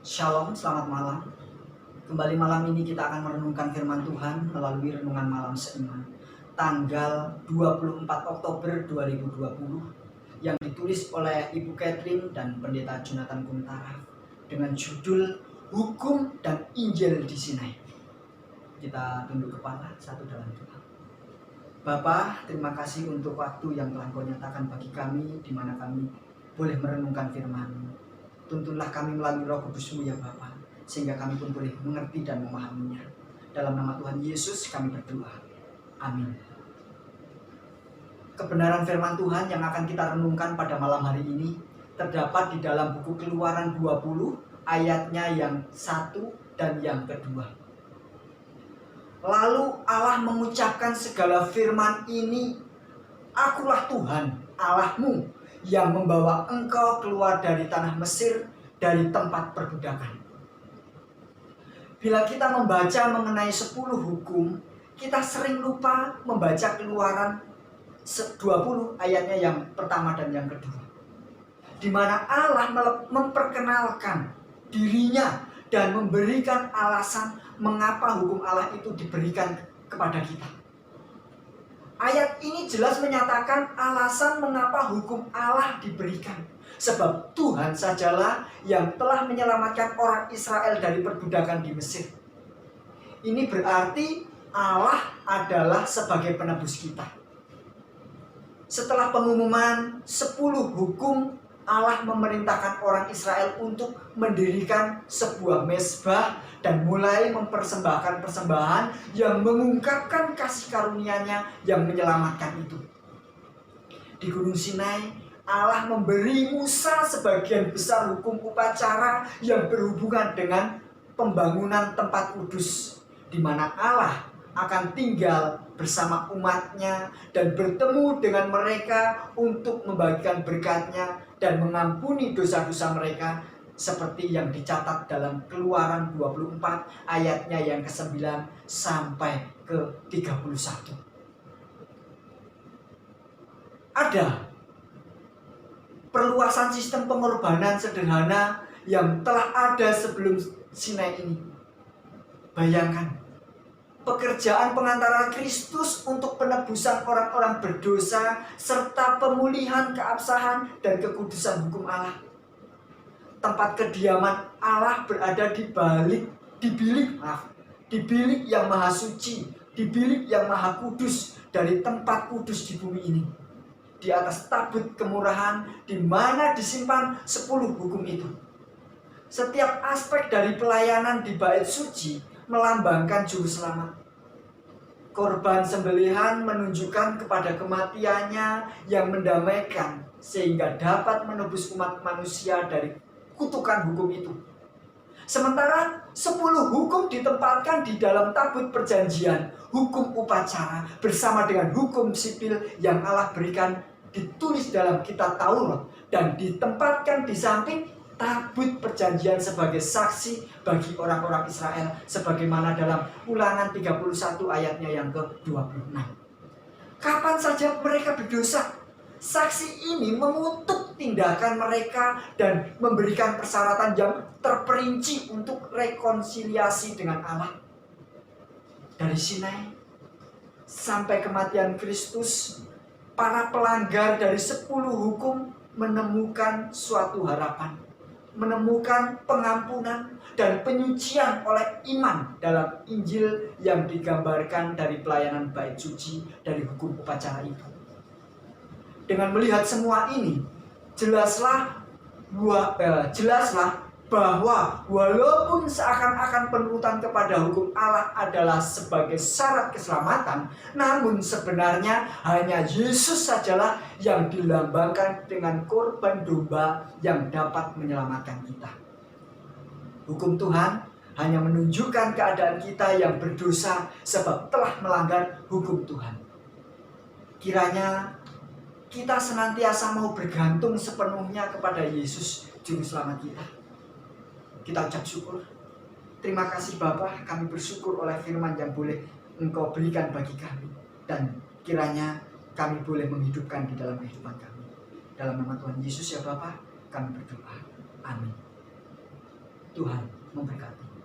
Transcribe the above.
Shalom, selamat malam. Kembali malam ini kita akan merenungkan firman Tuhan melalui renungan malam seiman tanggal 24 Oktober 2020 yang ditulis oleh Ibu Catherine dan Pendeta Jonathan Kuntara dengan judul Hukum dan Injil di Sinai. Kita tunduk kepala satu dalam doa. Bapa, terima kasih untuk waktu yang telah Kau nyatakan bagi kami di mana kami boleh merenungkan firman-Mu. Tuntunlah kami melalui Roh Kudus-Mu ya Bapa, sehingga kami pun boleh mengerti dan memahaminya. Dalam nama Tuhan Yesus kami berdoa. Amin. Kebenaran firman Tuhan yang akan kita renungkan pada malam hari ini terdapat di dalam buku Keluaran 20 ayatnya yang 1 dan yang kedua. Lalu Allah mengucapkan segala firman ini, Akulah Tuhan Allahmu yang membawa engkau keluar dari tanah Mesir, dari tempat perbudakan. Bila kita membaca mengenai 10 hukum, kita sering lupa membaca Keluaran 20 ayatnya yang pertama dan yang kedua, di mana Allah memperkenalkan dirinya dan memberikan alasan mengapa hukum Allah itu diberikan kepada kita. Ayat ini jelas menyatakan alasan mengapa hukum Allah diberikan. Sebab Tuhan sajalah yang telah menyelamatkan orang Israel dari perbudakan di Mesir. Ini berarti Allah adalah sebagai penebus kita. Setelah pengumuman 10 hukum, Allah memerintahkan orang Israel untuk mendirikan sebuah mezbah dan mulai mempersembahkan persembahan yang mengungkapkan kasih karunia-Nya yang menyelamatkan itu. Di Gunung Sinai, Allah memberi Musa sebagian besar hukum upacara yang berhubungan dengan pembangunan tempat kudus, di mana Allah akan tinggal bersama umatnya dan bertemu dengan mereka untuk membagikan berkat-Nya dan mengampuni dosa-dosa mereka, seperti yang dicatat dalam Keluaran 24 ayatnya yang ke-9 sampai ke-31. Ada perluasan sistem pengorbanan sederhana yang telah ada sebelum Sinai ini. Bayangkan, pekerjaan pengantara Kristus untuk penebusan orang-orang berdosa serta pemulihan keabsahan dan kekudusan hukum Allah. Tempat kediaman Allah berada di bilik yang maha suci, di bilik yang maha kudus dari tempat kudus di bumi ini. Di atas tabut kemurahan di mana disimpan 10 hukum itu. Setiap aspek dari pelayanan di bait suci melambangkan juru selamat. Korban sembelihan menunjukkan kepada kematiannya yang mendamaikan sehingga dapat menebus umat manusia dari kutukan hukum itu. Sementara 10 hukum ditempatkan di dalam tabut perjanjian, hukum upacara bersama dengan hukum sipil yang Allah berikan ditulis dalam kitab Taurat dan ditempatkan di samping tabut perjanjian sebagai saksi bagi orang-orang Israel, sebagaimana dalam Ulangan 31 ayatnya yang ke-26. Kapan saja mereka berdosa, saksi ini mengutuk tindakan mereka dan memberikan persyaratan yang terperinci untuk rekonsiliasi dengan Allah. Dari Sinai sampai kematian Kristus, para pelanggar dari 10 hukum menemukan suatu harapan, menemukan pengampunan dan penyucian oleh iman dalam Injil yang digambarkan dari pelayanan bait suci dari hukum upacara itu. Dengan melihat semua ini, jelaslah bahwa walaupun seakan-akan penurutan kepada hukum Allah adalah sebagai syarat keselamatan, namun sebenarnya hanya Yesus sajalah yang dilambangkan dengan korban domba yang dapat menyelamatkan kita. Hukum Tuhan hanya menunjukkan keadaan kita yang berdosa sebab telah melanggar hukum Tuhan. Kiranya kita senantiasa mau bergantung sepenuhnya kepada Yesus, Juru Selamat kita. Kita ucap syukur. Terima kasih Bapa, kami bersyukur oleh firman yang boleh Engkau berikan bagi kami. Dan kiranya kami boleh menghidupkan di dalam kehidupan kami. Dalam nama Tuhan Yesus ya Bapa, kami berdoa. Amin. Tuhan memberkati.